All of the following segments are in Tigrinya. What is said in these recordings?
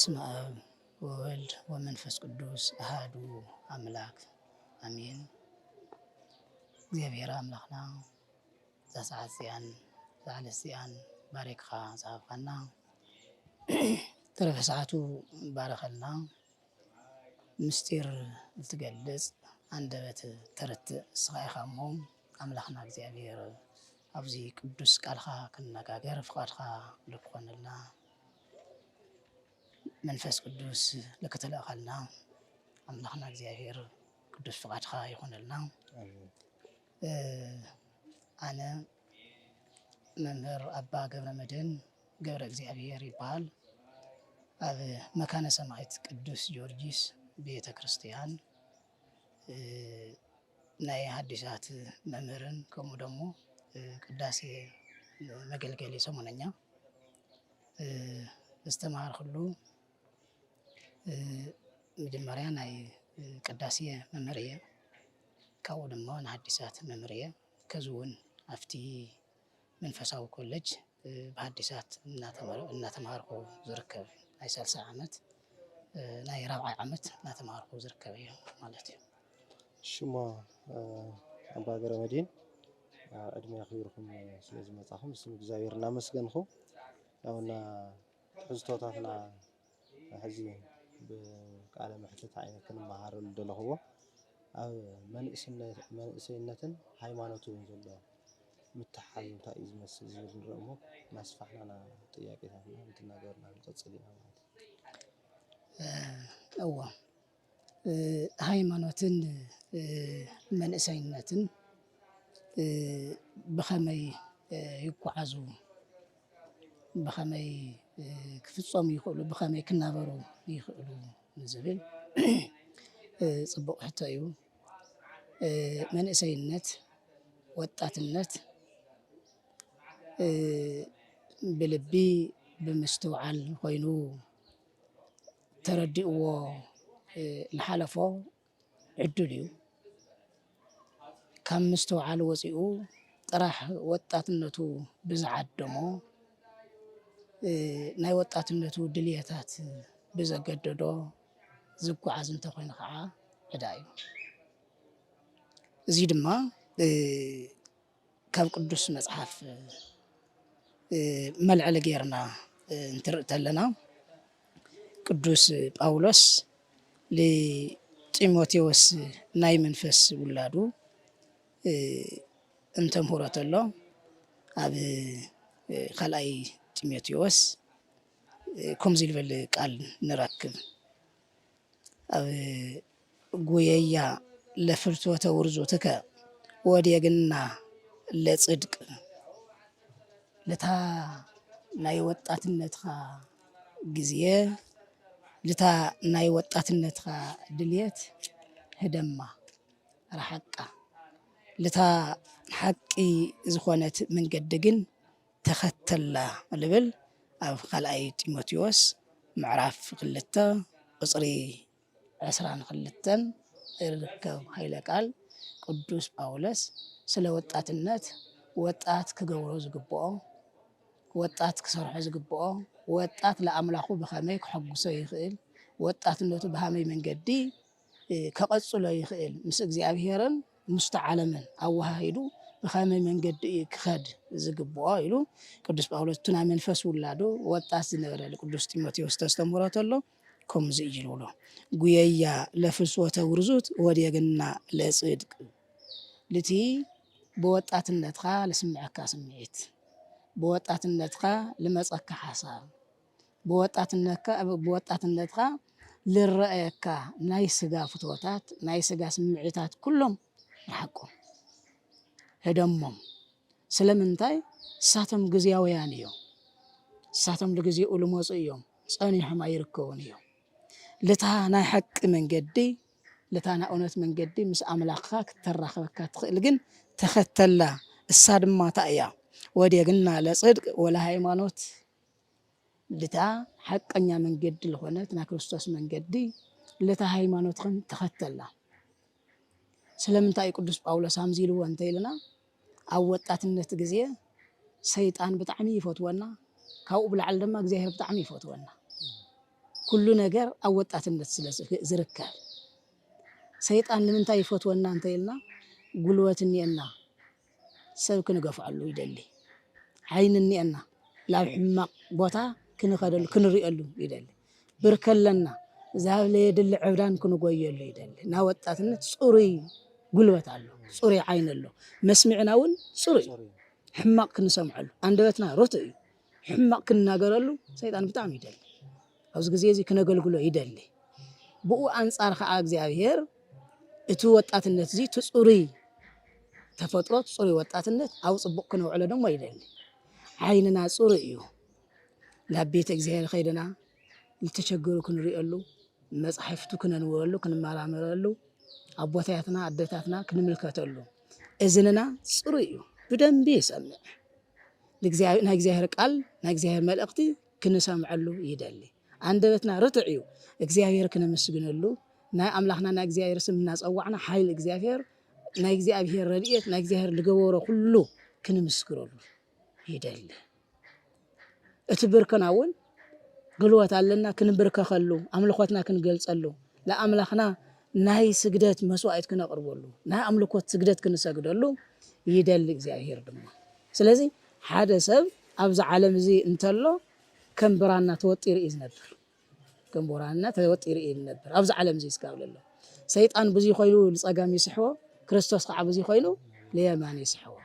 በስመ አብ ወወልድ ወመንፈስ ቅዱስ አሐዱ አምላክ አሜን። እግዚአብሔር አምላክና ዘሰዓት እዚአን ዘዓለት እዚአን ባሪክኻ ዝሃብካና ተረፈ ሰዓቱ ባረኸልና ምስጢር ዝትገልጽ አንደበት ተረትዕ ንስኻ ኢኻ እሞ ኣምላኽና እግዚአብሔር ኣብዚ ቅዱስ ቃልኻ ክንነጋገር ፍቃድኻ ልክኾነልና መንፈስ ቅዱስ ልክትልእኸልና ኣምላኽና እግዚአብሔር ቅዱስ ፍቃድኻ ይኹነልና። ኣነ መምህር ኣባ ገብረመድህን ገብረ እግዚአብሔር ይበሃል። ኣብ መካነ ሰማዕት ቅዱስ ጊዮርጊስ ቤተ ክርስቲያን ናይ ሓዲሳት መምህርን ከምኡ ደሞ ቅዳሴ መገልገሊ ሰሙነኛ ዝተማሃርኩሉ መጀመርያ ናይ ቅዳሴ መምህር እየ። ካብኡ ድማ ንሓዲሳት መምህር እየ። ከዚ እውን ኣብቲ መንፈሳዊ ኮሌጅ ብሓዲሳት እናተማሃርኩ ዝርከብ ናይ 30 ዓመት ናይ 4ይ ዓመት እናተማሃርኩ ዝርከብ እየ ማለት እዩ። ሽሞ ኣባ ገብረመድህን ዕድመ ኣኽቢርኩም ስለ ዝመጻኹም ስም እግዚአብሔር እናመስገንኩ ያውና ትሕዝቶታትና ሕዚ ብቃለ መሕትት ዓይነት ክንመሃረሉ ዘለኽዎ ኣብ መንእሰይነትን ሃይማኖትን ዘሎ ምትሓዝ እንታይ እዩ ዝመስል ዝብል ንሪኦ እሞ እናስፋሕና ጥያቄታትና እንትናገርና ንቀፅል ኢና ማለት እዩ። እዋ ሃይማኖትን መንእሰይነትን ብኸመይ ይጓዓዙ ብኸመይ ክፍፀሙ ይኽእሉ ብኸመይ ክናበሩ ይኽእሉ ዝብል ፅቡቅ ሕቶ እዩ። መንእሰይነት ወጣትነት ብልቢ ብምስትውዓል ኮይኑ ተረዲእዎ ዝሓለፎ ዕዱል እዩ። ካብ ምስትውዓል ወፂኡ ጥራሕ ወጣትነቱ ብዝዓደሞ ናይ ወጣትነቱ ድልየታት ብዘገደዶ ዝጓዓዝ እንተኮይኑ ከዓ ዕዳ እዩ። እዚ ድማ ካብ ቅዱስ መፅሓፍ መልዕሊ ጌርና እንትርኢ ተለና ቅዱስ ጳውሎስ ለጢሞቴዎስ ናይ መንፈስ ውላዱ እንተምህሮ ተሎ ኣብ 2ይ ጢሞቴዎስ ከምዚ ዝብል ቃል ንረክብ። ኣብ ጉየያ ለፍትወተ ውርዙትከ ወዴግና ለጽድቅ ለታ ናይ ወጣትነትኻ ጊዜ ለታ ናይ ወጣትነትኻ ድልየት ህደማ ረሓቃ ለታ ሓቂ ዝኾነት መንገዲ ግን ተኸተላ ልብል ኣብ 2ይ ጢሞቴዎስ ምዕራፍ 2 ቁፅሪ 22 ይርከብ ሃይለ ቃል ቅዱስ ጳውሎስ ስለ ወጣትነት ወጣት ክገብሮ ዝግብኦ ወጣት ክሰርሖ ዝግብኦ ወጣት ለኣምላኹ ብኸመይ ክሐጉሶ ይኽእል ወጣትነቱ ብኸመይ መንገዲ ከቐፅሎ ይኽእል ምስ እግዚአብሔርን ምስቲ ዓለምን ኣወሃሂዱ ብኸመይ መንገዲ ክኸድ ዝግብኦ ኢሉ ቅዱስ ጳውሎስ እቲ ናይ መንፈስ ውላዱ ወጣት ዝነበረ ቅዱስ ጢሞቴዎስ ተስተምህሮ ተሎ ከምዚ እዩ ዝብሎ ጉየያ ለፍትወተ ውርዙት ወዴግና ለጽድቅ ልቲ ብወጣትነትካ ልስምዐካ ስምዒት ብወጣትነትካ ልመፀካ ሓሳብ ብወጣትነትካ ልረአየካ ናይ ስጋ ፍትወታት ናይ ስጋ ስምዒታት ኩሎም ይሓቁም ህደሞም። ስለምንታይ እሳቶም ግዝያውያን እዮም። እሳቶም ንግዚኡ ልመፁ እዮም ፀኒሖም ኣይርከቡን እዮም። ለታ ናይ ሓቂ መንገዲ ለታ ናይ እውነት መንገዲ ምስ ኣምላኽካ ክተራኸበካ ትኽእል ግን ተኸተላ እሳ ድማ እንታይ እያ ወዴግና ለጽድቅ ወለ ሃይማኖት ለታ ሓቀኛ መንገዲ ዝኾነት ናይ ክርስቶስ መንገዲ ለታ ሃይማኖትክን ተኸተላ። ስለምንታይ ቅዱስ ጳውሎስ ከምዚ ኢልዎ እንተኢልና ኣብ ወጣትነት ጊዜ ሰይጣን ብጣዕሚ ይፈትወና ካብኡ ብላዕሊ ድማ እግዚአብሔር ብጣዕሚ ይፈትወና። كل نجار أوت الناس زركال سيطان لمن تايفوت وانا انت يلنا قلوة النينا سوك نقف على يدلي عين النينا لا حماق بوتا كنخدل كنريقلو يدلي بركلنا ذهب لي يدل عبران كنو قويلو يدلي ناوتات النت صوري قلوة على صوري عين له مسمعنا ون صوري حماق كنسمع له عندنا رتعي حماق كنا قرلو سيطان بتاعم يدلي أوز جزيزي كنا قلقلو يدلي بقو أنصار خا እግዚአብሔር እቱ ወጣትነት ዚ ትጹሪ ተፈጥሮ ጽሪ ወጣትነት አው ጽቡቅ ነው ዕለ ደሞ ይደል ዓይንና ጽሪ እዩ ለቤት እግዚአብሔር ኸይደና ልተቸገሩ ክንሪአሉ መጽሐፍቱ ክነንወሉ ክንማራመረሉ አቦታያትና አደታትና ክንምልከተሉ እዝንና ጽሪ እዩ በደንብ ይሰምዕ ለእግዚአብሔር ቃል ለእግዚአብሔር መልእክቲ ክንሰምዓሉ ይደል አንደበትና ርቱዕ እዩ እግዚአብሔር ክነመስግነሉ ናይ አምላኽና ናይ እግዚአብሔር ስም እናጸዋዕና ኃይል እግዚአብሔር ናይ እግዚአብሔር ረድኤት ናይ እግዚአብሔር ልገበሮ ሁሉ ክንምስክረሉ ይደል እትብርከናውን ግልወት አለና ክንብርከኸሉ አምልኮትና ክንገልጸሉ ለአምላኽና ናይ ስግደት መስዋዕት ክነቅርበሉ ናይ አምልኮት ስግደት ክንሰግደሉ ይደል እግዚአብሔር ደሞ ስለዚህ ሓደ ሰብ አብዛ ዓለም እዚ እንተሎ ከም ብራና ተወጢር ይዝነብር كم برانا توتير إيه النبر أبز علم زي سكابل الله سيطان بزي خيلو لصقام يسحوا كريستوس قاع بزي خيلو ليمان يسحوا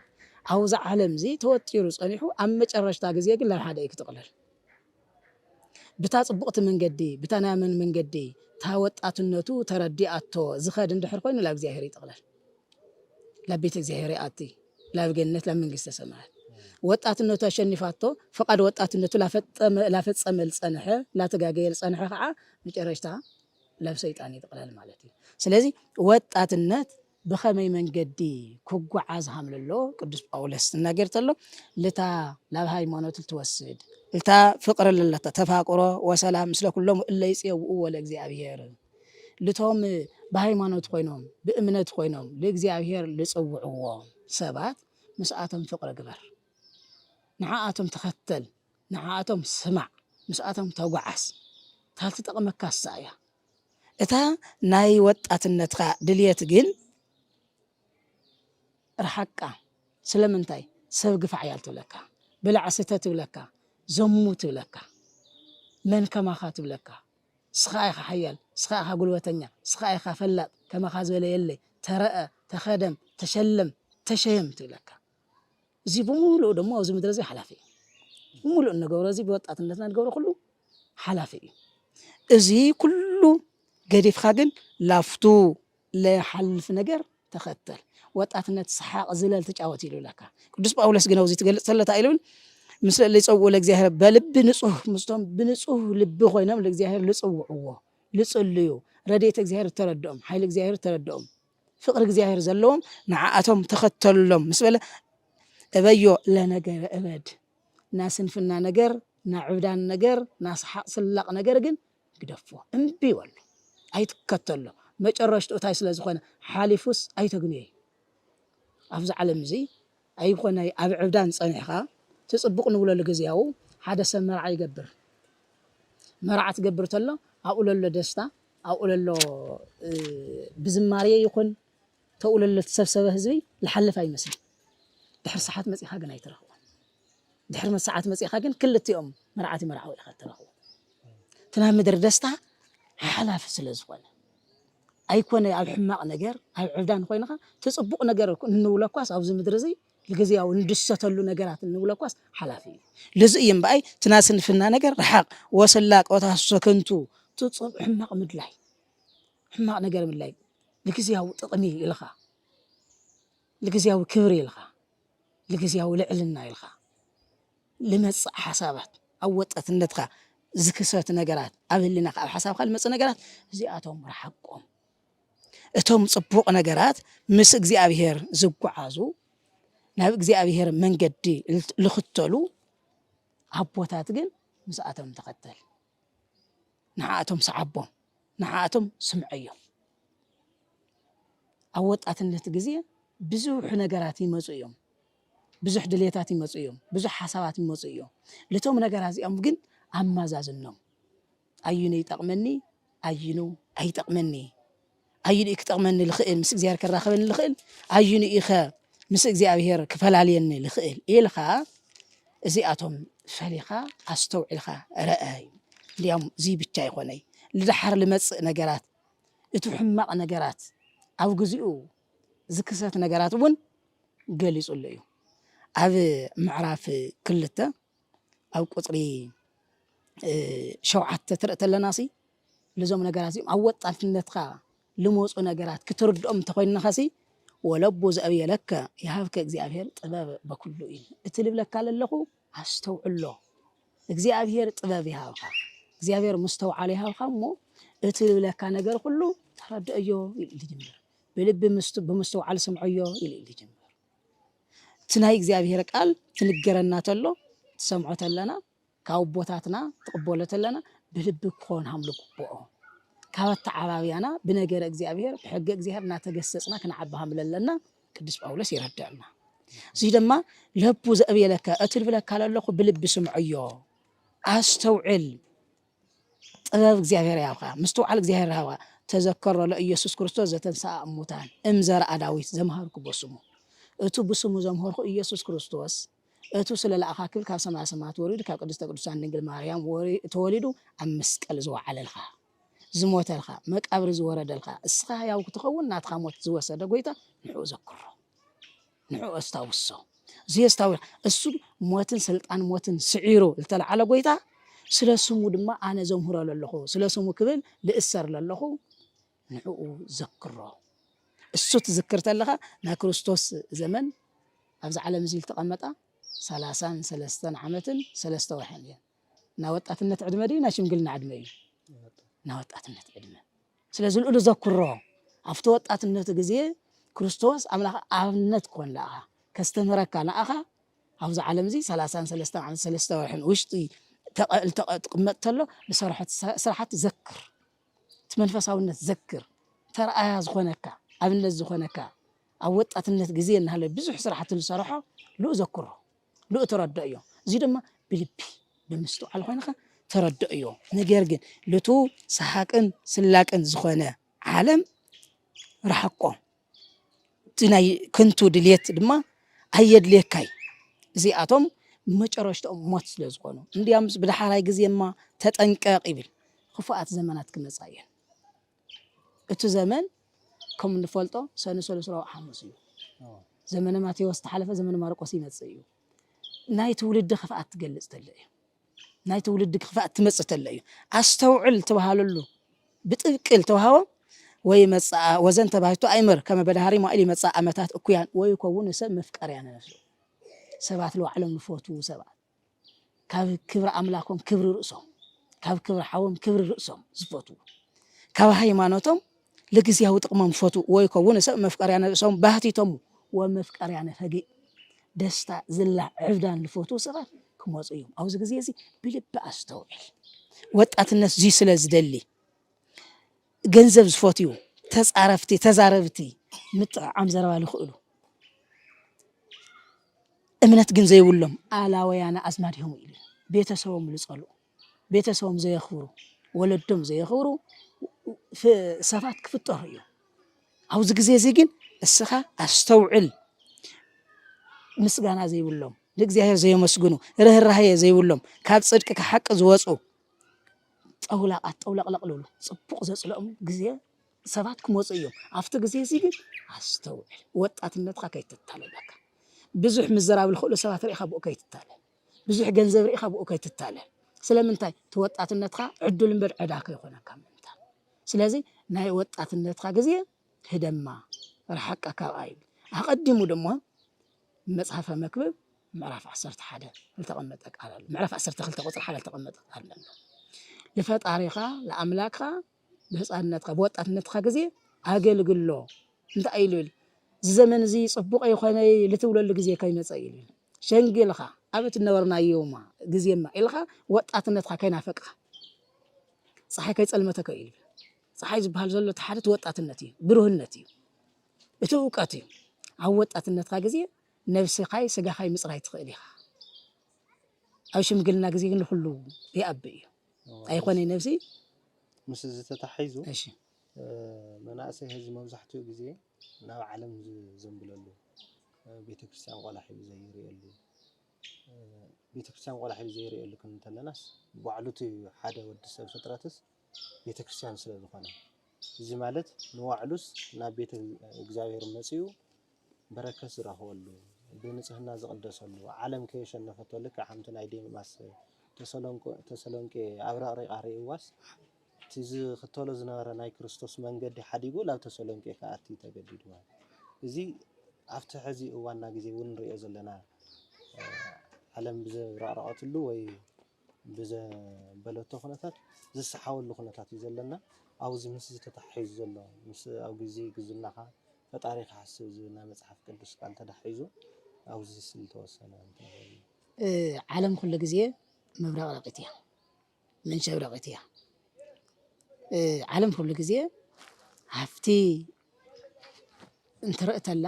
أوز علم زي توتير صنيحو أما تشرشتا غزي يقول لا حدا يكتقلل بتاصبقت من قدي بتنامن من قدي تاوطاتنتو تردياتو زخد اندحر كوين لا እግዚአብሔር ይጠቅላል ለቤት እግዚአብሔር አጥይ ለገነት ለመንግስተ ሰማያት ወጣትነቱ አሸንፋቶ ፈቃድ ወጣትነቱ ላፈጸመ ልጸንሐ ላተጋገየ ልጸንሐ ከዓ መጨረሽታ ለሰይጣን ይጠቅላል ማለት ነው ስለዚህ ወጣትነት በኸመይ መንገዲ ኩጓዓዝ ሃምልሎ ቅዱስ ጳውሎስ ተናገርተሎ ለታ ላብ ሃይማኖት ልትወስድ ለታ ፍቅር ለለታ ተፋቅሮ ወሰላም ምስለ ኩሎም እለ ይጽው ወለ እግዚአብሔር ለቶም በሃይማኖት ኮይኖም በእምነት ኮይኖም ለእግዚአብሔር ልጽውዕዎ ሰባት መስአቶም ፍቅር ግበር نعاتهم تختل نعاتهم سمع مساتهم توقعس تالت تقمك السايا اتا ناي وطات النتخا دليت جن رحقا سلمنتاي سبق فعيال تولكا بلع ستة تولكا زمو تولكا من كما خاتب لك سخايخ حيال سخايخ قلوتنيا سخايخ فلات كما خازول يلي ترأى تخدم تشلم تشيم تولكا زي بمولو دمو أو زي مدرسي حلافي بمولو النجورة زي بوطات الناس نجورة كله حلافي زي كله قديف خاجن لافتو لحلف نجر تختل وطات الناس صحاق زلال تجاوتي له لك قدس باولس جناو زي تقول سلت عيلون مثل اللي يصور لك زهر بلب نصوه مستوم بنصوه لب خوينام لك زهر لصوعوه لصليو رديتك زهر تردهم حيلك زهر تردهم فقرك زهر زلهم نعاتهم تختلهم مسبله أبيو لنجر أبد ناس فينا نجر نعودان نجر ناس حق سلق نجر جن قدفوا أمبي ولا أي تكتله ما جرشت أتايس لازخنا حالفوس أي تجنيه أفز على مزي أي خنا عودان صنيحة تصبق نقول له جزياو هذا سمر عي جبر مرعت جبرت له أقول له دستا أقول له بزمارية يكون تقول له تسبسبه زي لحلف أي مسي دحر ساعات مسيخا جن يترهو دحر من ساعات مسيخا جن كل يوم مرعاتي مرعوي أخذ ترهو تنام مدر دستا حلاف سلزوال أيكون الحماق نجار العدان خوينها تصبق نجار نقول كواس أو زي مدرزي الجزية أو ندشة له نجارات نقول كواس حلافي لزقين بأي تناسن فينا نجار رحق وصلك وتحسكنتو تصب حماق مدلعي حماق نجار مدلعي الجزية أو تطمي الخا الجزية أو كبري الخا لجزياو لعلنا يلخا لمص حسابات او وطت النتخا زكسات نغرات ابلنا خا حساب خال مص نغرات زياتهم رحقهم اتهم صبوق نغرات مس እግዚአብሔር ዝጓዓዙ ናብ እግዚአብሔር መንገዲ ልኽተሉ አቦታት ግን مساتهم ተከተል ንዓቶም ሰዓቦም ንዓቶም ስምዕዮም አወጣትነት ጊዜ ብዙሕ ነገራት ይመጹ እዮም ብዙሕ ድሌታት ይመጹ እዮም ብዙሕ ሓሳባት ይመጹ እዮም ለቶም ነገራት እዚኦም ግን አማዛዝን ነው أينو يتقمني أينو أيتقمني أينو يكتقمني الخيل مس إجزاير كراخبني الخيل أينو إخا مس إجزاير كفل عليني الخيل إلخا زياتهم فليخا أستوعلخا رأي اليوم زي بتشاي خوني لدحر لمص نجارات اتحمق نجارات أو جزئو زكسات نجارات ون قال يقول لي هذا معرف كلته أو قطري شوعت ترقت لناسي لزوم نجارات عوض عن النتخا لموس نجارات كترد تخوين نخاسي ولبوز أبي لك يهافك إجزاء طباب بكله إيه اتلب لك على اللخو أستوعل له إجزاء طباب يهافك إجزاء مستوى عليها وخمو اتلب لك نجار كله ترد أيوه اللي جمر بلب بمستوى على سمعيه اللي جمر تناي إجزاء قال تنجرنا تلو سمعت لنا كأبوتاتنا تقبلت لنا بلب كون هملك بقى كابت عربيانا بنجر إجزاء بحق إجزاء ناتجسسنا كنعبها مللنا قدس باولس يردعنا زي لما لبوز أبي لك أتلف لك على اللخو بلب سمعيه أستوعل طباب إجزاء ياوخا مستوعل إجزاء هوا تذكر لإيسوس كريستوس زتنسى أموتان إمزار عداويت زمهرك بسمو أتو بسمو زمهرك إيسوس كريستوس أتو سلال أخاكل كاب سماع سماعت وريد كاب قدس تقدسان نجل مريم تولدو أمسك الزوا على الخا زموت الخا مك أبرز ورد الخا السخا ياو تخون ناتخا موت زوا سدا قويتا نحو ذكره نحو استاوسو زي استاول السو موتن سلطان موتن سعيرو التل على قويتا سلسمو دما أنا زمهرا للخو سلسمو كبل لإسر للخو نحو ذكره السو تذكرت لها نا كريستوس زمن أبز على مزيل تقمطا 33 عامة 3 ناوطات النت عدمدي ناشم قلنا عدمي ناوطات النت عدمه سلازل له ذكره عفت وطات النت غزي كريستوس املاخ ابنت كون لا كاستمرك انا اخا ابز على مزي 33 عام 3 وشتي تقمطت له بصراحه ذكر تمنفساوነት ذكر ترأيا زخونكا ابنت زخونكا أوطات النت غزي ان هله بزح سرحت الصراحه لو ذكره لو تردأيو زي دما بلبي بمستو على خوينخا تردأيو نجرجن لتو سحاقن سلاقن زخونه عالم رحقو تناي كنتو دليت دما ايد ليكاي زي اتوم مچرشتو موت ስለዝኾኑ እንዲያምስ ብዳሓራይ ግዜማ ተጠንቀቅ ይብል خفات زمانات كمصاين እቱ ዘመን ከም ንፈልጦ ሰነ 35 እዩ زمن ماتيوس تحلفه زمن مارقوس يمصي ناي تولد خفات تجلص تلئ ناي تولد خفات تمص تلئ استوعل تبهاللو بطبقل توهاو وي مصا وزن تبايتو ايمر كما بدهاري مايلي مصا امتات اكيان وي كون سب مفقريان نفسه سبات لو علم نفوتو سبات كاب كبر املاكم كبر رؤسهم كاب كبر حوم كبر رؤسهم زفوتو كاب هيمانوتهم لغزياو طقمم فوتو وي كون سب مفقريان نفسهم باهتيتم ومفقر يعني فقي دستا زلا عفدان لفوتو سبات كموصيهم اوز غزيزي بلب استوعل وطات الناس زي سلازدلي ገንዘብ ዝፎትዩ ተጻረፍቲ ተዛረብቲ ምጥዓም ዘረባ ልኽእሉ እምነት ግን ዘይብሎም አላወያና አዝማዲهم ኢሉ ቤተሰቦም ልጸሉ ቤተሰቦም ዘየኽብሩ ወለዶም ዘየኽብሩ ሰፋት ክፍጠሩ እዩ አውዝ ግዜ እዚ ግን እስኻ አስተውዕል ምስጋና ዘይብሎም ለእግዚአብሔር ዘይመስግኑ ርህራሄ ዘይብሎም ካብ ጽድቅ ከሐቅ ዝወጹ ጠውላቅለቅለሉ ጽቡቅ ዘጽለኦም ግዜ ሰባት ክመጹ እዮም አፍቲ ግዜ እዚ ግን አስተውዕል ወጣትነትካ ከይትታለለካ ብዙሕ ምዘራብ ልኽእሉ ሰባት ርኢኻ ብኡ ከይትታለ ብዙሕ ገንዘብ ርኢኻ ብኡ ከይትታለ ስለምንታይ ተወጣትነትካ ዕዱል እምበር ዕዳ ከይኾነካ ምንታይ ስለዚ ናይ ወጣትነትካ ግዜ ህደማ ረሓቃ ካብኣይ አቀዲሙ ደሞ መጽሐፈ መክብብ ምዕራፍ 11 ተቀመጠ ቃል አለ ምዕራፍ 12 ቁጥር 1 ተቀመጠ ቃል አለ ለፈጣሪኻ ለአምላክኻ በህፃንነትካ በወጣትነትካ ግዜ አገልግሎ እንታይ ኢሉል ዘመን እዚ ጽቡቕ ይኾነ ልትውለሉ ግዜ ከይመጸ ኢሉ ሸንግልኻ አበት ነበርናዮማ ግዜማ ኢልኻ ወጣትነትካ ከይናፈቅኻ ፀሓይ ከይጸልመተከ ኢሉ ፀሓይ ዝበሃል ዘሎ ተሓደት ወጣትነት እዩ ብሩህነት እዩ እቲ ዕውቀት እዩ ኣብ ወጣትነትካ ግዜ ነፍስኻይ ስጋኻይ ምጽራይ ትኽእል ኢኻ ኣብ ሽምግልና ግዜ ግን ሁሉ ይኣብ እዩ ኣይኮነ ነፍሲ ምስ ዝተታሒዙ እሺ መናእሰይ ህዚ መብዛሕትኡ ግዜ ናብ ዓለም ዘንብለሉ ቤተክርስትያን ቆላሕ ዘይርእየሉ ቤተክርስትያን ቆላሕ ዘይርእየሉ ክንተለናስ ባዕሉት ሓደ ወዲ ሰብ ፍጥረትስ ቤተክርስትያን ስለ ዝኾነ እዚ ማለት ንዋዕሉስ ናብ ቤተ እግዚአብሔር መጽኡ በረከት ዝረኽበሉ ብንጽህና ዝቅደሰሉ ዓለም ከየሸነፈቶ ልክ ሓምቲ ናይ ዴማስ ተሰሎንቄ ኣብራሪ ቃሪዋስ ትዝ ከተሎ ዝነበረ ናይ ክርስቶስ መንገዲ ሓዲጉ ላብ ተሰሎንቄ ከኣቲ ተገዲዱ እዚ ኣብቲ ሕዚ እዋና ግዜ እውን ንሪኦ ዘለና ዓለም ብዘራረቐትሉ ወይ ብዘበለቶ ኩነታት ዝሰሓወሉ ኩነታት እዩ ዘለና ኣብዚ ምስ ዝተታሒዙ ዘሎ ምስ ኣብ ግዜ ግዝናኻ ፈጣሪ ክሓስብ ዝና መጽሓፍ ቅዱስ ቃል ተዳሒዙ ኣብዚ ስል ተወሰነ ዓለም ኩሉ ግዜ መብራቕ ረቂት እያ መንሸብ ረቂት እያ ዓለም ኩሉ ግዜ ሃፍቲ እንትርእተላ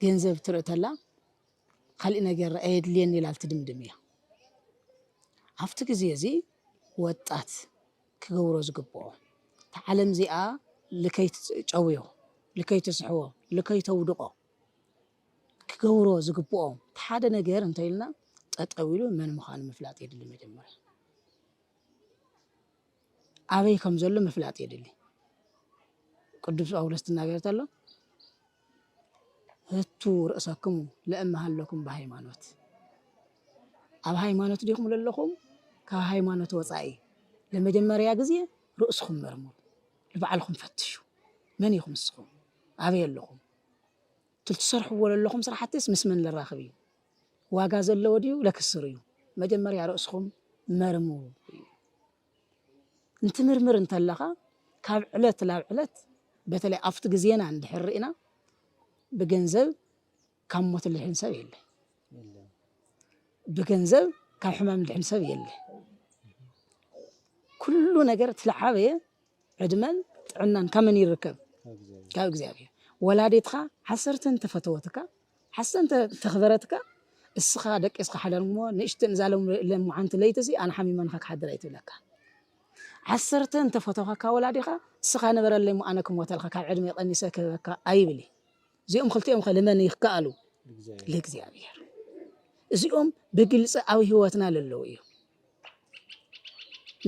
ገንዘብ ትርእተላ ካልእ ነገር ኣየድልየኒ ኢላ ትድምድም እያ ኣብቲ ግዜ እዚ ወጣት ክገብሮ ዝግብኦ ዓለም እዚኣ ልከይትጨውዮ ልከይትስሕቦ ልከይተውድቆ ክገብሮ ዝግብኦ ሓደ ነገር እንተይልና ጠጠው ኢሉ መን ምዃኑ ምፍላጥ የድሊ መጀመርያ ኣበይ ከም ዘሎ ምፍላጥ የድሊ ቅዱስ ጳውሎስ ትናገር ተሎ ህቱ ርእሰክሙ ለእመሃለኩም በሃይማኖት ኣብ ሃይማኖት ዲኹም ለለኹም ካብ ሃይማኖት ወፃኢ ለመጀመርያ ግዜ ርእስኩም መርምሩ ልባዕልኩም ፈትሹ መን ኢኹም ንስኹም ኣበይ ኣለኹም ትሰርሕዎ ዘለኹም ስራሕትስ ምስ መን ዝራኸብ እዩ ዋጋ ዘለዎ ድዩ ለክስር እዩ መጀመርያ ርእስኩም መርምሩ እንትምርምር እንተለኻ ካብ ዕለት ናብ ዕለት በተለይ ኣብቲ ግዜና እንድሕር ርኢና ብገንዘብ ካብ ሞት ልሕን ሰብ የለ ብገንዘብ ካብ ሕማም ልሕን ሰብ የለ ኩሉ ነገር ትለዓበየ ዕድመን ጥዕናን ከመን ይርከብ ካብ እግዚአብሔር ወላዲትኻ ሓሰርተን ተፈተወትካ ሓሰን ተኽበረትካ እስኻ ደቂስኻ ሓደርሞ ንእሽተን ዛሎም ለምዓንቲ ለይተሲ ኣነ ሓሚመንኻ ክሓድር ኣይትብለካ ዓሰርተን ተፈተውካ ወላዲኻ እስኻ ነበረለይ ኣነ ክሞተልካ ካብ ዕድመ ቀኒሰ ክበካ ኣይብሊ እዚኦም ክልቲኦም ከለመን ይኽከኣሉ ለእግዚአብሔር እዚኦም ብግልፂ ኣብ ህይወትና ለለው እዩ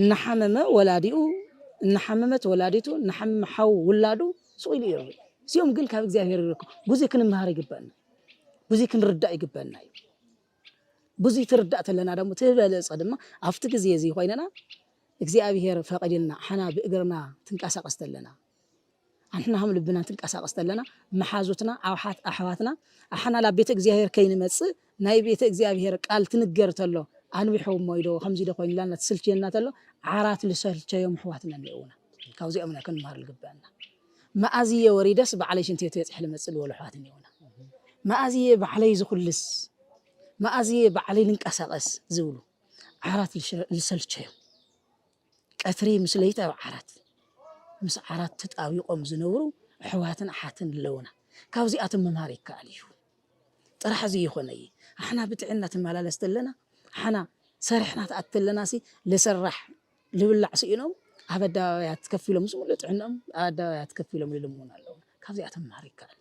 እናሓመመ ወላዲኡ እናሓመመት ወላዲቱ እናሓመመ ሓው ውላዱ ስኢሉ ይርቢ እዚኦም ግን ካብ እግዚአብሔር ይርከቡ ብዙ ክንምሃር ይግበአና ብዙ ክንርዳእ ይግበአና እዩ ብዙ ትርዳእ ተለና ደሞ ትበለፀ ድማ ኣብቲ ግዜ እዚ ኮይነና እግዚአብሔር ፈቀደልና ሓና ብእግርና ትንቀሳቀስ ተለና አንሕና هم ልብና ትንቀሳቀስ ተለና መሓዙትና ኣውሓት ኣሕዋትና ኣሓና ላ ቤተ እግዚአብሔር ከይንመጽእ ናይ ቤተ እግዚአብሔር ቃል ትንገር ተሎ አንቢሖም ሞይዶ ከምዚ ደ ኮይንላና ትስልችየና ተሎ ዓራት ልሰልቸዮም ኣሕዋትና ነውና ካብዚኦም ክንምሃር ልግበአና ማኣዝየ ወሪደስ ባዕለይ ሽንቴት የጽሕል መጽል ወለ ኣሕዋት ነውና ማኣዝየ ባዕለይ ዝኹልስ ማኣዝየ ባዕለይ ልንቀሳቀስ ዝብሉ ዓራት ልሰልቸዮም ቀትሪ ምስ ለይታ ዓራት ምስ ዓራት ተጣዊቆም ዝነብሩ ኣሕዋትን ኣሓትን ኣለውና ካብዚኣቶም መምሃር ይከኣል እዩ ጥራሕ እዚ ይኾነይ ኣሕና ብጥዕና ትመላለስ ተለና ኣሕና ሰሪሕና ተኣትለና ሲ ለሰራሕ ልብላዕ ሲኢኖም ኣብ ኣደባባያት ትከፊሎም ዝሙሉ ጥዕኖም ኣብ ኣደባባያት ትከፊሎም ይልሙን ኣለውና ካብዚኣቶም መምሃር ይከኣል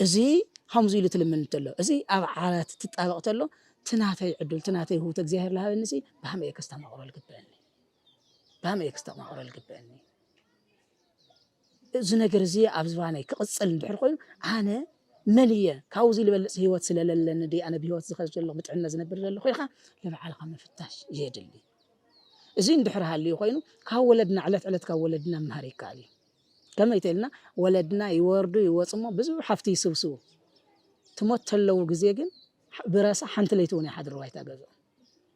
እዚ ከምዚ ኢሉ ትልምን ተሎ እዚ ኣብ ዓራት ትጣበቕ ተሎ ትናተይ ዕድል ትናተይ ህውት እግዚአብሔር ለሃበኒ ሲ ብሃመይ ከስተማቕሮ ልግበአኒ بهم يكستمع الجباني. إذا نجرزي أبزواني كقصة البحر قوي أنا ملية كاوزي اللي بلس هي وتسلا لأن دي أنا بهوت زخرج الله بتعنا زنبر الله خوي خا لما علقة ما فتاش جدلي. زين بحر هاللي خوينو كولدنا علت كولدنا مهريك عليه. كما يتقلنا ولدنا يوردو يوصمو بزو حفتي سوسو. تموت هلو جزيجن براسه حنت ليتوني حد رواية أجازو.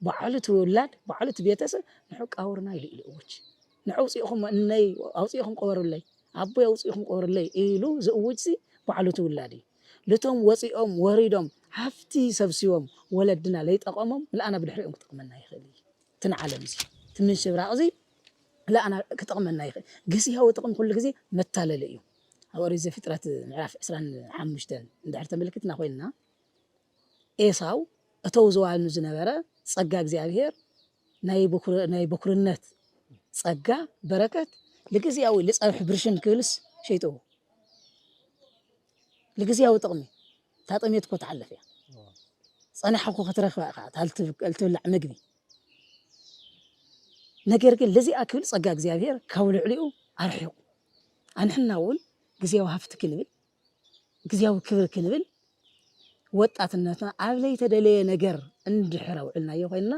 بعلت ولاد بعلت بيتسه نحك أورنا يلقوش نعوصيهم إني أوصيهم قور اللي أبوي أوصيهم قور اللي إيلو زوجي بعلت ولادي لتوم وصيهم وريدهم حفتي سبسيهم ولدنا ليت أقامهم لا أنا بدحرقهم كتقمنا يخلي تنعلم زي تمشي برأزي لا أنا كتقمنا يخلي قسيها وتقم كل قسي متالة ليه أوري زي فترة نعرف إسران حمشتن دحرت ملكتنا خوينا إيساو أتوزوا على النزنبرة صقاق زي عبير ናይ በኩርነት ጸጋ በረከት ለግዚያዊ ለጸብሕ ብርሽን ክብልስ ሸይጠው ለግዚያዊ ጥቕሚ ታጠሜት ኮ ተዓለፈ ያ ጸናሕኩ ከተረኽባ ታልትብላዕ ምግቢ ነገር ግን ለዚኣ ክብል ጸጋ እግዚአብሔር ካብ ልዕሊኡ ኣርሒቁ አንሕና እውን ግዚያዊ ሃፍቲ ክንብል ግዚያዊ ክብር ክንብል ወጣትነትና ኣብ ዘይተደለየ ነገር እንድሕር ውዕልናዮ ኮይንና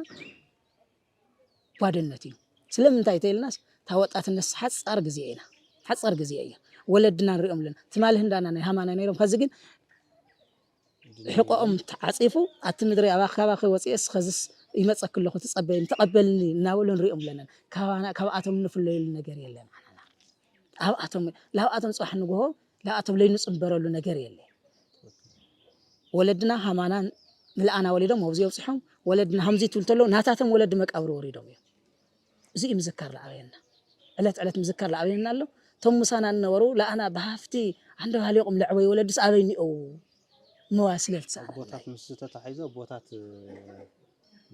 ባድነት እዩ ስለምንታይ ተይልናስ ታ ወጣትነት ሓፃር ግዜ ኢና ሓፃር ግዜ እያ ወለድና ንሪኦም ኣለና ትማልህ እንዳና ናይ ሃማና ነይሮም ከዚ ግን ሕቆኦም ተዓፂፉ ኣቲ ምድሪ ኣባኻባኺ ወፂአስ ከዝስ ይመፀክ ኣለኹ ትጸበይን ተቐበልኒ እናበሉ ንሪኦም ኣለና ካብኣቶም ንፍለየሉ ነገር የለን ላብኣቶም ፅባሕ ንግሆ ላብኣቶም ለይንፅበረሉ ነገር የለ ወለድና ሃማናን ምልኣና ወሊዶም ኣብዚ የብፅሖም ወለድና ከምዚ ትብል ተሎ ናታቶም ወለዲ መቃብሪ ወሪዶም እዮም እዚ እዩ ምዝካር ዝዓበየና ዕለት ዕለት ምዝካር ዝዓበየና ኣሎ ቶም ምሳና ዝነበሩ ለኣና ብሃፍቲ አንደ ባልዮኦም ልዕበይ ወለድስ ኣበይ እኒአው መዋስለት ሰዓና ቦታት ምስ ተታሒዞ ቦታት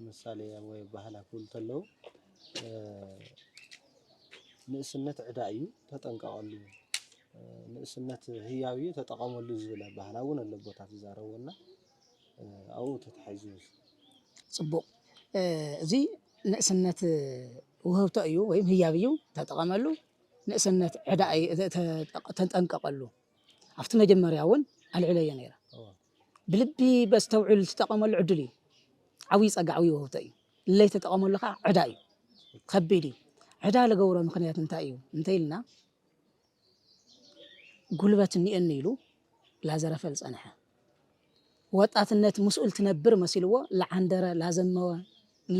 ምሳሌ ወይ ባህላ ክብል ተለው ንእስነት ዕዳ እዩ ተጠንቀቀሉ ንእስነት ህያዊ ተጠቀመሉ ዝብለ ባህላ እውን ኣሎ ቦታት ዝዛረበና ኣው ተታሒዙ ጽቡቅ እዚ ንእስነት ውህብቶ እዩ ወይም ህያብ እዩ ተጠቀመሉ ንእስነት ዕዳ ተጠንቀቀሉ ኣብቲ መጀመርያ እውን ኣልዕለየ ነይራ ብልቢ በስተውዕል ተጠቀመሉ ዕድል እዩ ዓብይ ጸጋ ዓብይ ውህብቶ እዩ ለይ ተጠቀመሉ ከዓ ዕዳ እዩ ከቢድ እዩ ዕዳ ለገብሮ ምክንያት እንታይ እዩ እንተይልና ጉልበት እኒአኒ ኢሉ ላዘረፈል ጸንሐ ወጣትነት ምስኡል ትነብር መሲልዎ ለዓንደረ ላዘመወ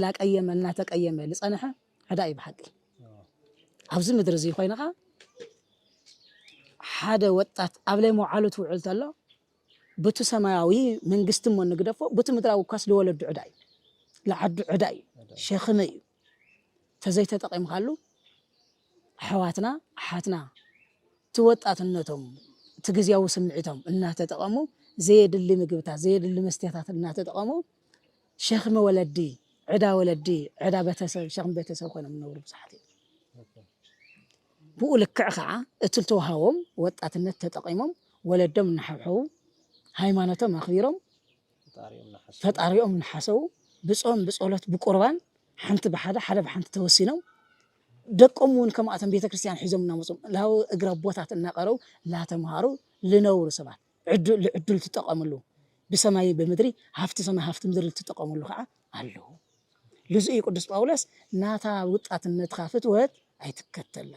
ላቀየመ እናተቀየመ ልጸንሐ ዕዳ እዩ ብሓቂ ኣብዚ ምድሪ እዚ ኮይንኻ ሓደ ወጣት ኣብ ላይ መውዓሉ ትውዕል ተሎ በቲ ሰማያዊ መንግስቲ ሞ ንግደፎ በቲ ምድራዊ ኳስ ልወለዱ ዕዳ እዩ ለዓዱ ዕዳ እዩ ሸኽመ እዩ ተዘይተጠቂምካሉ ኣሕዋትና ኣሓትና ትወጣትነቶም ትግዚያዊ ስምዒቶም እናተጠቀሙ ዘየድሊ ምግብታት ዘየድሊ መስተታት እናተጠቀሙ ሸኽሚ ወለዲ ዕዳ ቤተሰብ ሸኽሚ ቤተሰብ ኮይኖም ዝነብሩ ብዙሓት እዮም ብኡ ልክዕ ከዓ እቲ ዝተዋሃቦም ወጣትነት ተጠቂሞም ወለዶም እናሓብሐቡ ሃይማኖቶም ኣኽቢሮም ፈጣሪኦም እናሓሰቡ ብጾም ብጸሎት ብቁርባን ሓንቲ ብሓደ ሓደ ብሓንቲ ተወሲኖም ደቆም እውን ከምኣቶም ቤተክርስትያን ሒዞም እናመፁም ላው እግረ ቦታት እናቀረው ላተምሃሩ ልነብሩ ሰባት ዕድል ትጠቀምሉ ብሰማይ ብምድሪ ሃፍቲ ሰማይ ሃፍቲ ምድሪ ትጠቀምሉ ከዓ ኣለዉ ለዚ እዩ ቅዱስ ጳውሎስ ናታ ወጣትነትካ ፍትወት ኣይትከተላ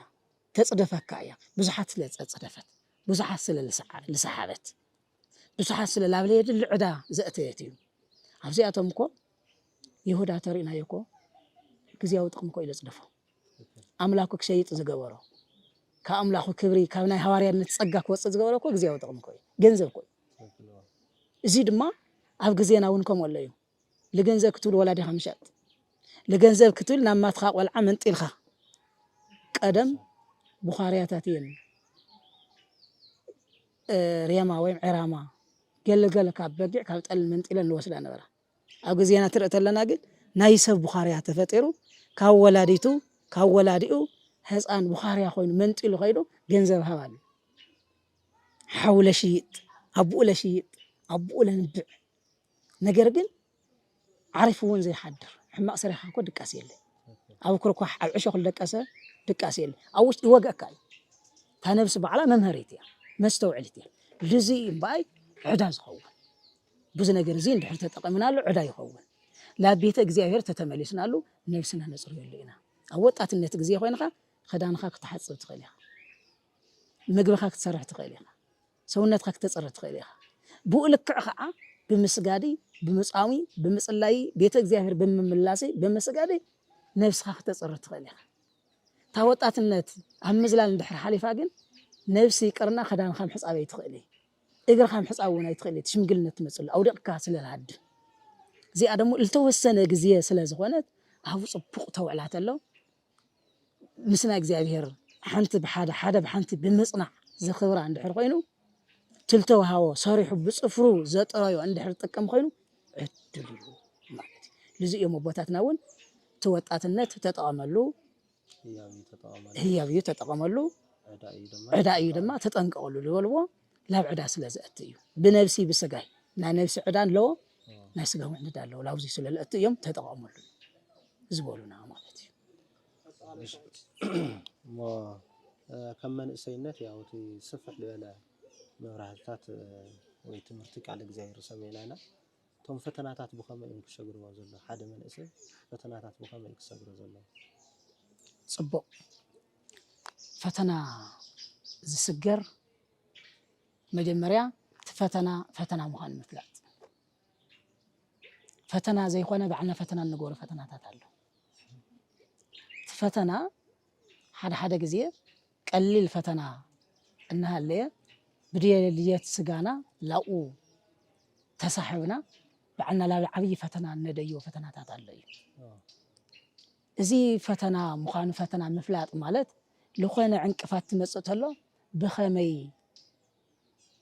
ተጽደፈካ እያ ብዙሓት ስለ ተጽደፈት ብዙሓት ስለ ልሰሓበት ብዙሓት ስለ ላብለየድ ልዕዳ ዘእተየት እዩ ኣብዚኣቶም እኮ ይሁዳ ተሪእናዮ እኮ ግዚያዊ ጥቕሚ እኮ ኢሉ ጽደፎ ኣምላኩ ክሸይጥ ዝገበሮ ካብ ኣምላኩ ክብሪ ካብ ናይ ሃዋርያነት ጸጋ ክወፅእ ዝገበሮ እኮ ግዚያዊ ጥቕሚ እኮ ገንዘብ እኮ እዚ ድማ ኣብ ግዜና እውን ከምኡ ኣሎ እዩ ለገንዘብ ክትብል ወላዲኻ ምሸጥ ለገንዘብ ክትብል ናብ ማትኻ ቆልዓ መንጢልኻ ቀደም ቡኻርያታት እየን ርያማ ወይም ዕራማ ገለገለ ካብ በጊዕ ካብ ጠል መንጢለን ንወስዳ ነበራ ኣብ ግዜና ትርኢ ተለና ግን ናይ ሰብ ቡኻርያ ተፈጢሩ ካብ ወላዲቱ ካብ ወላዲኡ ህፃን ቡኻርያ ኮይኑ መንጢሉ ኸይዱ ገንዘብ ሃባሉ ሓውለ ሽይጥ ኣቡኡ ለሽይጥ ኣቡኡ ለንብዕ ነገር ግን ዓሪፍ እውን ዘይሓድር ሕማቕ ሰሪሕካ እኮ ድቃስ የለ ኣብ ክርኳሕ ኣብ ዕሾኽ ልደቀሰ ድቃስ የለ ኣብ ውሽጢ ይወግአካ እዩ እታ ነብሲ በዕላ መምሃሪት እያ መስተውዕሊት እያ ልዚ እምበኣይ ዕዳ ዝኸውን ብዙ ነገር እዚ እንድሕር ተጠቒምናሉ ዕዳ ይኸውን ላብ ቤተ እግዚኣብሔር ተተመሊስናሉ ነብስና ነፅርየሉ ኢና ኣብ ወጣትነት ግዜ ኮይንካ ክዳንካ ክትሓፅብ ትኽእል ኢኻ ምግብካ ክትሰርሕ ትኽእል ኢኻ ሰውነትካ ክትፅርህ ትኽእል ኢኻ ብኡ ልክዕ ከዓ ብምስጋዲ ብምፃሚ ብምፅላይ ቤተ እግዚኣብሔር ብምምላሲ ብምስጋዲ ነብስካ ክትፅርህ ትኽእል ኢኻ እታ ወጣትነት ኣብ ምዝላል እንድሕር ሓሊፋ ግን ነብሲ ይቅርና ክዳንካ ምሕፃብ ኣይትኽእል እግርካ ምሕፃብ እውን ኣይትኽእል ሽምግልነት ትመፅሉ ኣውዲቕካ ስለዝሃድም እዚኣ ደሞ ዝተወሰነ ግዜ ስለ ዝኾነት ኣብ ፅቡቕ ተውዕላ ተሎ ምስና እግዚኣብሔር ሓንቲ ብሓደ ሓደ ብሓንቲ ብምፅናዕ ዝኽብራ እንድሕር ኮይኑ ትልተውሃቦ ሰሪሑ ብፅፍሩ ዘጥረዮ እንድሕር ጥቀም ኮይኑ ዕድል እዩ ማለት እዩ ለዚ እዮም ኣቦታትና እውን توتاتنت تطقملو هي تطقملو عداي دما تطنقلو لولو لا عدا سلازاتيو بنفسي بسغاي نا نفس عدان لو نا سغاو عندالو لاوزي سلالاتيوم تطقملو زبولنا مالتي ما كمان سينات يا وتي سفح لبلا مبرهاتات ወይ ትምርቲ ቃል እግዚአብሔር ሰሜናና ቶም ፈተናታት በከመ እንክሸግሩ ዘሎ ሓደ መንእሰ ፈተናታት በከመ እንክሰግሩ ዘሎ ጽቡቅ ፈተና ዝስገር መጀመሪያ ፈተና መሆን ምፍላጥ ፈተና ዘይኾነ ባዕልና ፈተና ንገሩ ፈተናታት አለ ፈተና ሓደ ጊዜ ቀሊል ፈተና እናሃለየ بديت سجانا لاو تسحبنا بعنا لا عبي فتنا نديو فتنا تطلعي زي فتنا مخان فتنا مفلاط مالت لخونا عنقفات تمصتلو بخمي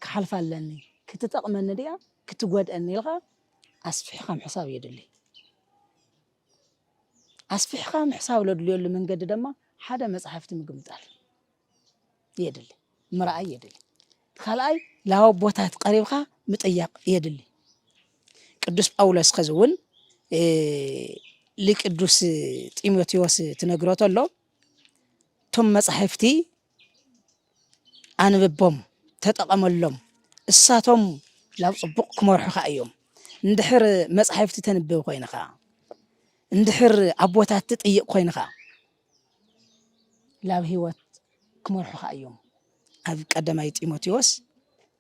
كحلفالني كتطقمن ديا كتغودني لها اسفح خام حساب يدلي اسفح خام حساب لدليو منقد دما حدا مصحفت مقمطال يدلي مرأي يدلي خلاي لاو بوتات قريبخا مطياق يدلي قدوس ጳውሎስ خزون لقدوس ጢሞቴዎስ تنغروتلو توم مصحفتي انببهم تطقملهم اساتهم لاو صبق كمرحخا ايوم اندحر مصحفتي تنبب خوينخا اندحر ابوتات تطيق خوينخا لاو هيوت كمرحخا ايوم أب قدماي تيموتيوس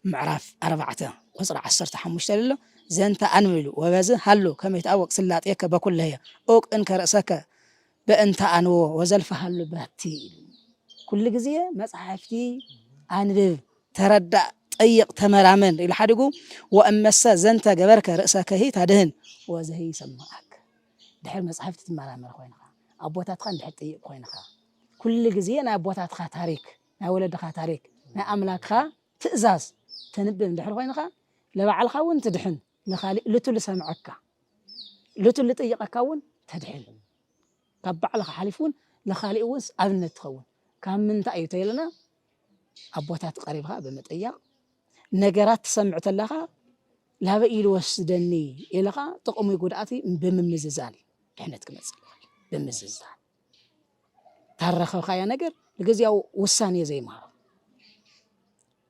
معرف 4 قصر 15 لله زنت انملو وبز هلو كما يتاوق سلاطيك بكل هي اوق انك راسك بانت انو وزلف هلو باتي كل غزيه مصحفتي انبب تردع طيق تمرامن الى حدغو وامس زنت جبرك راسك هي تدهن وزهي سمعك دحر مصحفتي تمرامر خوينخا ابوتاتخ اندح طيق خوينخا كل غزيه نا ابوتاتخ تاريخ نا ولدخ تاريخ نا املاكخا تئزاز تنبب دحر خوينخا لبعلخا ون تدحن لخالي لتل سمعك لتل طيقك ون تدحن كبعلخ حليفون لخالي وس ابنت تخون كم من تايته لنا ابوتات قريبها بمطيق نغرات سمعت لها لا بيل وسدني الها تقوم يغداتي بممززان دحنت كمصل بمززان ترخو خايا ነገር ለግዚያው ውሳኔ ዘይማር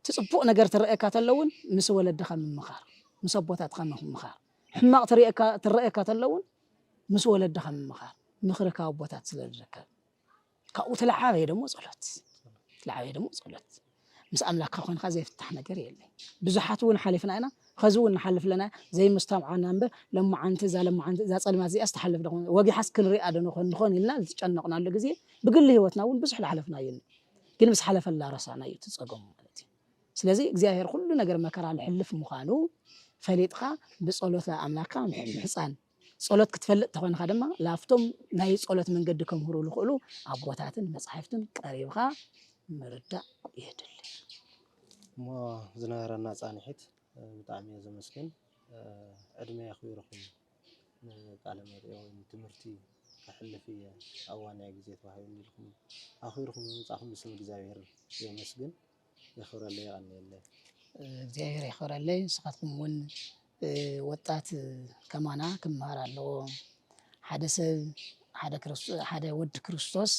تصبق ነገር ተረእካ ተለውን ምስ ወለድኻ ምምኻር ምስ አቦታትኻ ምምኻር ሕማቅ ተረእካ ተለውን ምስ ወለድኻ ምምኻር ምኽርካ አቦታት ስለዝርከብ ካብኡ ተለዓበየ ደሞ ጸሎት ምስ አምላክኻ ኮንካ ዘይፍታሕ ነገር የለን ብዙሓት ውን ሓሊፍና ኢና خزون نحلف لنا زي مستمعنا نبر لما عنت ذا صلمات زي استحلف دغون وقي حس كل رئاد نخون لنا تጨነقنا له غزي بقل ህይወትና ውን ብዙሕ حلفنا يل ግን ምስ حلف الله رسعنا يتصقم ማለት ስለዚህ እግዚአብሔር ሁሉ ነገር መከራ ለሕልፍ ምዃኑ ፈሊጥኻ በጸሎት አምላካ ሕፃን ጸሎት ክትፈልጥ ተኾንካ ድማ ላፍቶም ናይ ጸሎት መንገዲ ከምሁሩ ልኽእሉ አቦታትን መጻሕፍትን ቀሪብኻ ምርዳእ ይሄድል ሞ ዝነበረና ጻንሒት بطعم يزمسكن ادمي اخيركم قال مريو تمرتي كحلفي اوانيا غزيت وهاي لكم اخيركم صاحب بسم እግዚአብሔር يمسكن يخور الله يعني الله እግዚአብሔር يخور الله ስኻትኩም ውን ወጣት ከማና ከማራለው ሓደ ወድ ክርስቶስ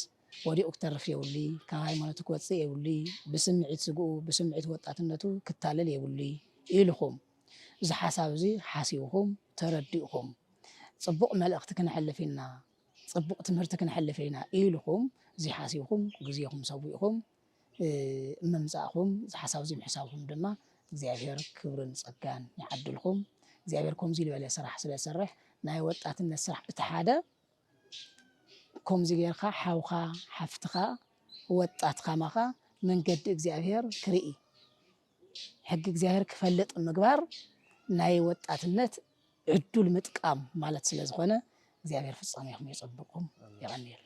ወዲኡ ክተርፍ የውሊ ከሃይማኖት ክወጽእ የውሊ በስምዒት ስጉኡ በስምዒት ወጣትነቱ ክታለል የውሊ ኢልኹም እዚ ሓሳብ እዚ ሓሲብኹም ተረዲእኹም ጽቡቕ መልእኽቲ ክንሕልፍና ጽቡቕ ትምህርቲ ክንሕልፍና ኢልኹም እዚ ሓሲብኹም ግዜኹም ሰዊእኹም መምጻእኹም እዚ ሓሳብ እዚ ምሕሳብኹም ድማ እግዚአብሔር ክብርን ጸጋን ይዓድልኹም እግዚአብሔር ከምዚ ዝበለ ስራሕ ስለሰርሕ ናይ ወጣትነት ስራሕ እቲ ሓደ ከምዚ ጌርካ ሓውኻ ሓፍትኻ ወጣትኻ ማኻ መንገዲ እግዚአብሔር ክርኢ ሕግ እግዚአብሔር ክፈልጥ ምግባር ናይ ወጣትነት ዕዱል ምጥቃም ማለት ስለዝኾነ እግዚአብሔር ፍጻሜኩም ይጸብቁም ይቀንየል